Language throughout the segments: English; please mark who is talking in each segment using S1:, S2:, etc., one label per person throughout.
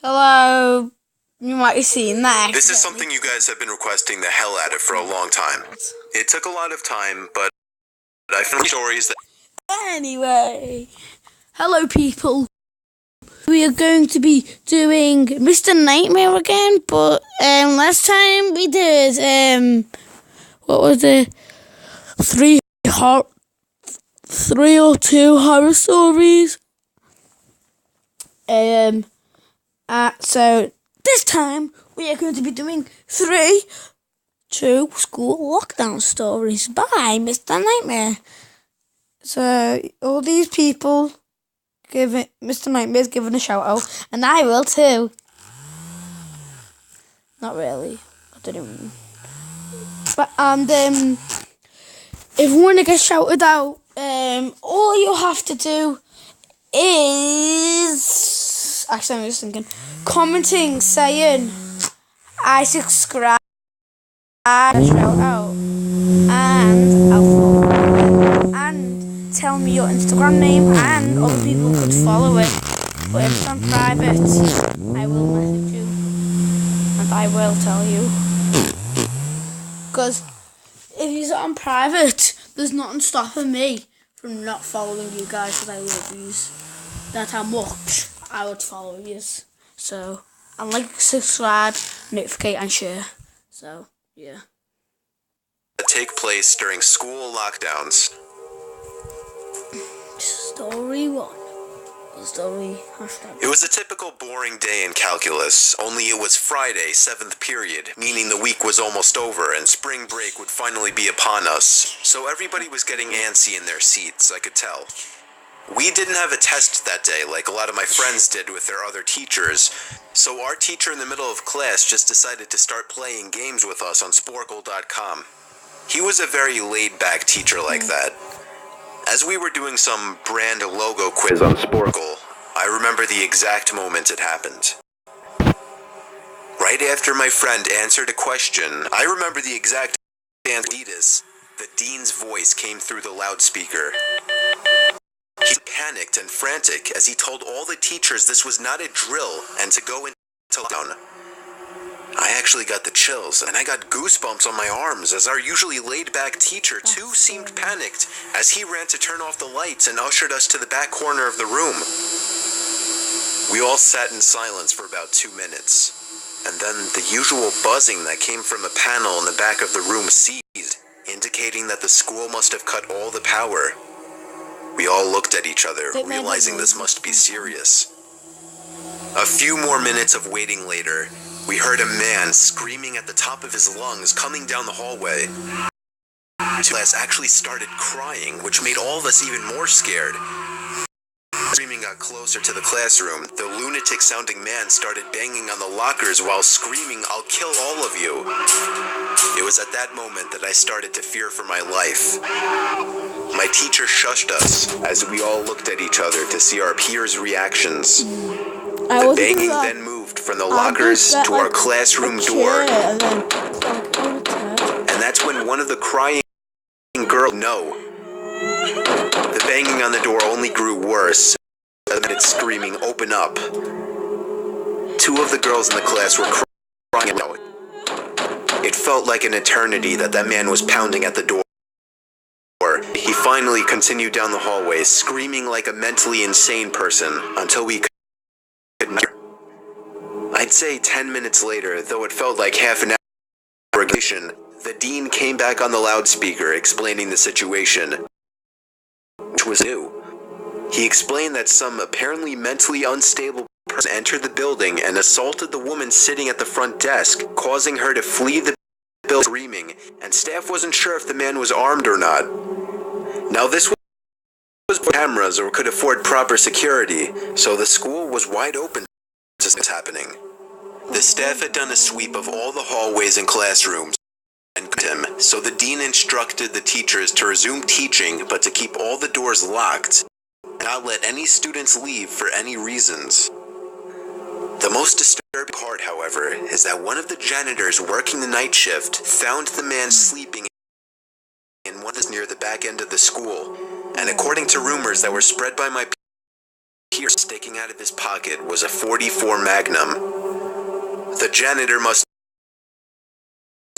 S1: Hello. You might have seen that.
S2: This is something you guys have been requesting the hell out of for a long time. It took a lot of time, but I found stories that...
S1: Anyway, hello people. We are going to be doing Mr. Nightmare again, but last time we did what was it? Three or two horror stories. So this time we are going to be doing 2 school lockdown stories by Mr. Nightmare. So all these people Mr. Nightmare's giving a shout out, and I will too. Not really. I didn't. But if you want to get shouted out, all you have to do is actually I'm just thinking, commenting saying I subscribe, shout out, and I'll follow, and tell me your Instagram name, and other people could follow it. But if it's on private, I will message you, and I will tell you. Because if you're on private, there's nothing stopping me from not following you guys, because I love yous. That's how much I would follow yous. So, and like, subscribe, notificate, and share. So, yeah.
S2: Take place during school lockdowns.
S1: Story 1.
S2: It was a typical boring day in calculus, only it was Friday, 7th period, meaning the week was almost over and spring break would finally be upon us. So everybody was getting antsy in their seats, I could tell. We didn't have a test that day like a lot of my friends did with their other teachers, so our teacher in the middle of class just decided to start playing games with us on Sporkle.com. He was a very laid-back teacher like that. As we were doing some brand logo quiz on Sporkle, I remember the exact moment it happened. Right after my friend answered a question, I remember the exact answer. The dean's voice came through the loudspeaker. He panicked and frantic as he told all the teachers this was not a drill and to go into lockdown. I actually got the chills, and I got goosebumps on my arms as our usually laid-back teacher too seemed panicked as he ran to turn off the lights and ushered us to the back corner of the room. We all sat in silence for about 2 minutes, and then the usual buzzing that came from a panel in the back of the room ceased, indicating that the school must have cut all the power. We all looked at each other, realizing this must be serious. A few more minutes of waiting later, we heard a man screaming at the top of his lungs coming down the hallway. Class actually started crying, which made all of us even more scared. Screaming got closer to the classroom. The lunatic-sounding man started banging on the lockers while screaming, "I'll kill all of you." It was at that moment that I started to fear for my life. My teacher shushed us as we all looked at each other to see our peers' reactions. The banging then moved from the lockers to our classroom door. And that's when one of the crying girls... No. The banging on the door only grew worse. It's screaming, "Open up." 2 of the girls in the class were crying out. It felt like an eternity that man was pounding at the door. He finally continued down the hallway, screaming like a mentally insane person, until we could... I'd say 10 minutes later, though it felt like half an hour, the dean came back on the loudspeaker explaining the situation, which was new. He explained that some apparently mentally unstable person entered the building and assaulted the woman sitting at the front desk, causing her to flee the building screaming, and staff wasn't sure if the man was armed or not. Now this was cameras or could afford proper security, so the school was wide open to this happening. The staff had done a sweep of all the hallways and classrooms, so the dean instructed the teachers to resume teaching, but to keep all the doors locked, and not let any students leave for any reasons. The most disturbing part, however, is that one of the janitors working the night shift found the man sleeping in one near the back end of the school, and according to rumors that were spread by my here sticking out of his pocket was a .44 Magnum. The janitor must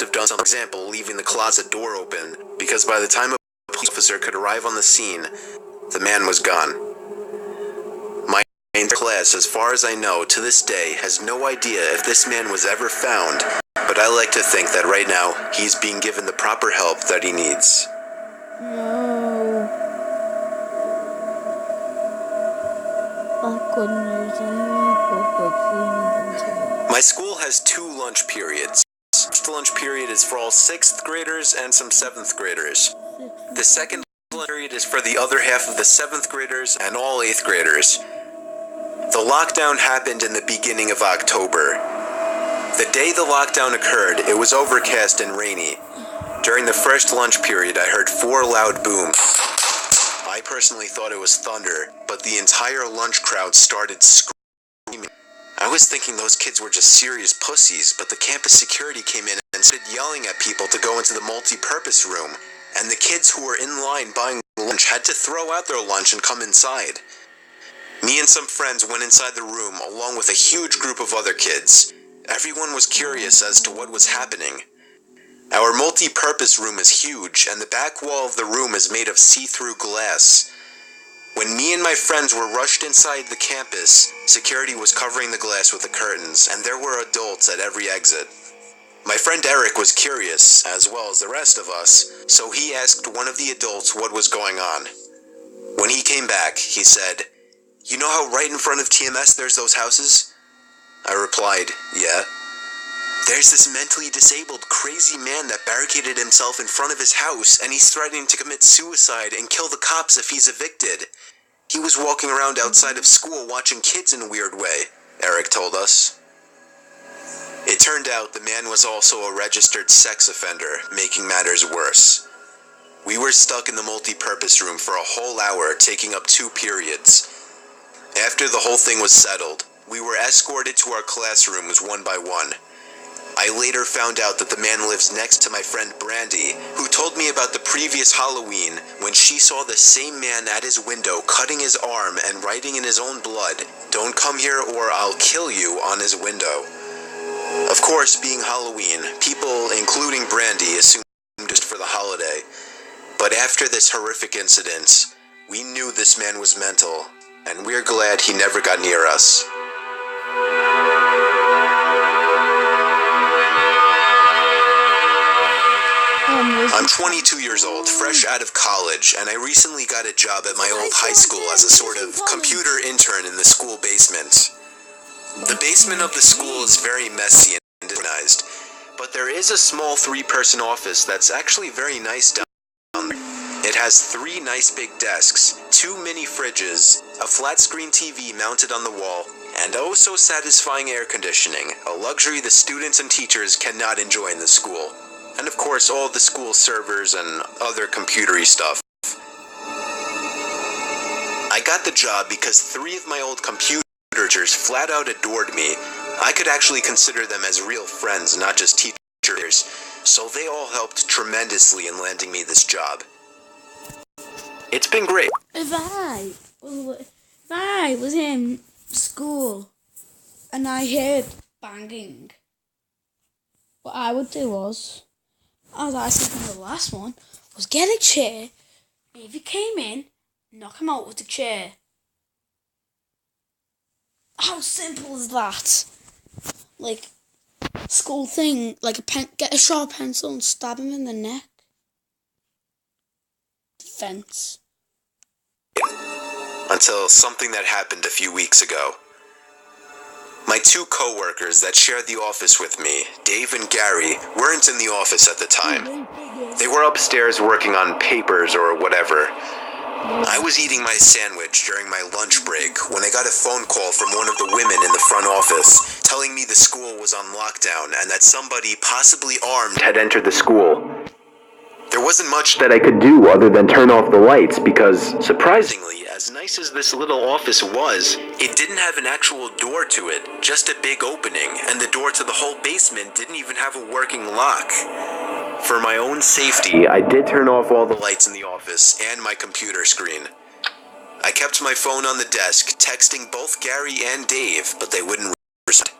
S2: have done some example leaving the closet door open, because by the time a police officer could arrive on the scene, the man was gone. My class, as far as I know, to this day, has no idea if this man was ever found, but I like to think that right now, he's being given the proper help that he needs.
S1: No. I couldn't use
S2: My school has 2 lunch periods. The first lunch period is for all 6th graders and some 7th graders. The second lunch period is for the other half of the 7th graders and all 8th graders. The lockdown happened in the beginning of October. The day the lockdown occurred, it was overcast and rainy. During the first lunch period, I heard 4 loud booms. I personally thought it was thunder, but the entire lunch crowd started screaming. I was thinking those kids were just serious pussies, but the campus security came in and started yelling at people to go into the multi-purpose room, and the kids who were in line buying lunch had to throw out their lunch and come inside. Me and some friends went inside the room along with a huge group of other kids. Everyone was curious as to what was happening. Our multi-purpose room is huge, and the back wall of the room is made of see-through glass. When me and my friends were rushed inside the campus, security was covering the glass with the curtains, and there were adults at every exit. My friend Eric was curious, as well as the rest of us, so he asked one of the adults what was going on. When he came back, he said, "You know how right in front of TMS there's those houses?" I replied, "Yeah." "There's this mentally disabled, crazy man that barricaded himself in front of his house, and he's threatening to commit suicide and kill the cops if he's evicted. He was walking around outside of school watching kids in a weird way," Eric told us. It turned out the man was also a registered sex offender, making matters worse. We were stuck in the multi-purpose room for a whole hour, taking up 2 periods. After the whole thing was settled, we were escorted to our classrooms one by one. I later found out that the man lives next to my friend Brandy, who told me about the previous Halloween when she saw the same man at his window cutting his arm and writing in his own blood, "Don't come here or I'll kill you," on his window. Of course, being Halloween, people, including Brandy, assumed just for the holiday. But after this horrific incident, we knew this man was mental, and we're glad he never got near us. I'm 22 years old, fresh out of college, and I recently got a job at my old high school as a sort of computer intern in the school basement. The basement of the school is very messy and disorganized, but there is a small 3-person office that's actually very nice down there. It has 3 nice big desks, 2 mini fridges, a flat-screen TV mounted on the wall, and oh so satisfying air conditioning, a luxury the students and teachers cannot enjoy in the school. And of course, all the school servers and other computery stuff. I got the job because 3 of my old computer teachers flat out adored me. I could actually consider them as real friends, not just teachers, so they all helped tremendously in landing me this job. It's been great.
S1: If I was in school and I heard banging, what I would do was, as I said in the last one, was get a chair. If he came in, knock him out with the chair. How simple is that? Like, school thing, like get a sharp pencil and stab him in the neck. Defense.
S2: Until something that happened a few weeks ago. My 2 co-workers that shared the office with me, Dave and Gary, weren't in the office at the time. They were upstairs working on papers or whatever. I was eating my sandwich during my lunch break when I got a phone call from one of the women in the front office telling me the school was on lockdown and that somebody, possibly armed, had entered the school. There wasn't much that I could do other than turn off the lights because, surprisingly, as nice as this little office was, it didn't have an actual door to it, just a big opening, and the door to the whole basement didn't even have a working lock. For my own safety, I did turn off all the lights in the office and my computer screen. I kept my phone on the desk, texting both Gary and Dave, but they wouldn't respond.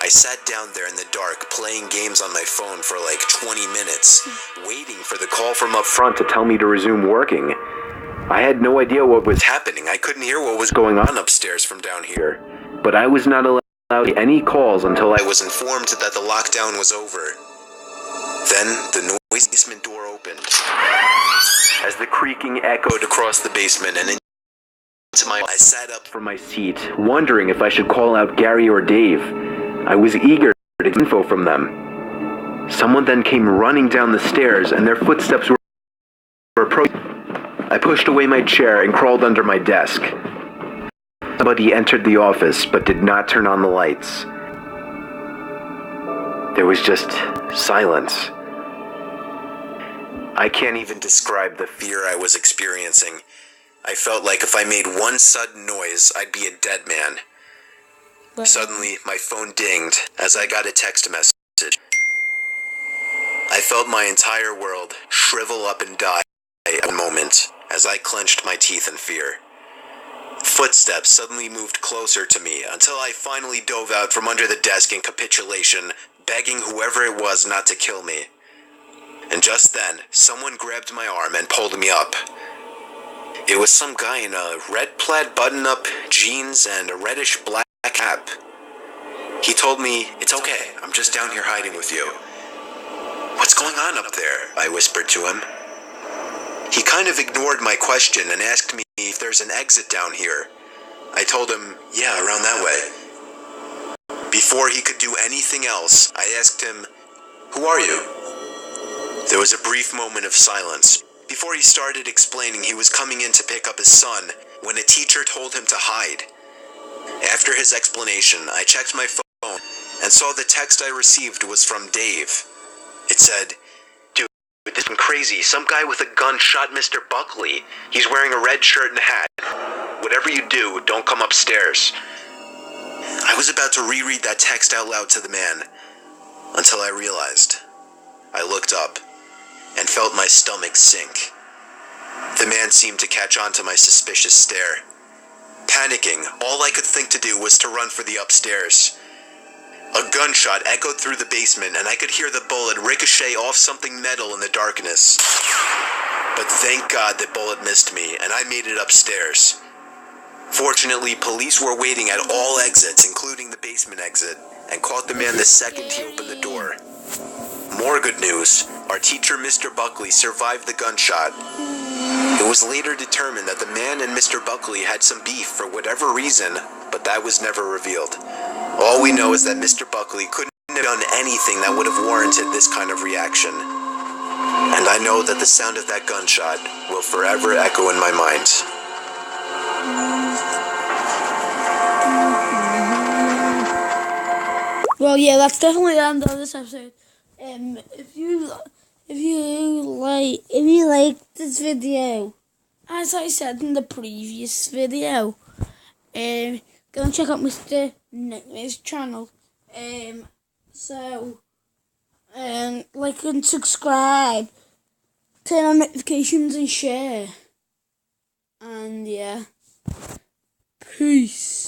S2: I sat down there in the dark, playing games on my phone for like 20 minutes, waiting for the call from up front to tell me to resume working. I had no idea what was happening. I couldn't hear what was going on upstairs from down here. But I was not allowed any calls until I was informed that the lockdown was over. Then the noisy basement door opened. As the creaking echoed across the basement and into I sat up from my seat, wondering if I should call out Gary or Dave. I was eager to get info from them. Someone then came running down the stairs, and their footsteps were approaching. I pushed away my chair and crawled under my desk. Somebody entered the office, but did not turn on the lights. There was just silence. I can't even describe the fear I was experiencing. I felt like if I made one sudden noise, I'd be a dead man. Suddenly, my phone dinged as I got a text message. I felt my entire world shrivel up and die at a moment as I clenched my teeth in fear. Footsteps suddenly moved closer to me until I finally dove out from under the desk in capitulation, begging whoever it was not to kill me. And just then, someone grabbed my arm and pulled me up. It was some guy in a red plaid button-up, jeans, and a reddish-black cap. He told me, "It's okay, I'm just down here hiding with you." "What's going on up there?" I whispered to him. He kind of ignored my question and asked me if there's an exit down here. I told him, "Yeah, around that way." Before he could do anything else, I asked him, "Who are you?" There was a brief moment of silence before he started explaining he was coming in to pick up his son when a teacher told him to hide. After his explanation, I checked my phone and saw the text I received was from Dave. It said, "Dude, this has been crazy. Some guy with a gun shot Mr. Buckley. He's wearing a red shirt and hat. Whatever you do, don't come upstairs." I was about to reread that text out loud to the man until I realized. I looked up and felt my stomach sink. The man seemed to catch on to my suspicious stare. Panicking, all I could think to do was to run for the upstairs. A gunshot echoed through the basement, and I could hear the bullet ricochet off something metal in the darkness. But thank God the bullet missed me, and I made it upstairs. Fortunately, police were waiting at all exits, including the basement exit, and caught the man the second he opened the door. More good news, our teacher, Mr. Buckley, survived the gunshot. It was later determined that the man and Mr. Buckley had some beef for whatever reason, but that was never revealed. All we know is that Mr. Buckley couldn't have done anything that would have warranted this kind of reaction. And I know that the sound of that gunshot will forever echo in my mind.
S1: Well, yeah, that's definitely the end of this episode. If you like this video, as I said in the previous video, go and check out Mr. Nightmare's channel. Like and subscribe, turn on notifications and share. And yeah, peace.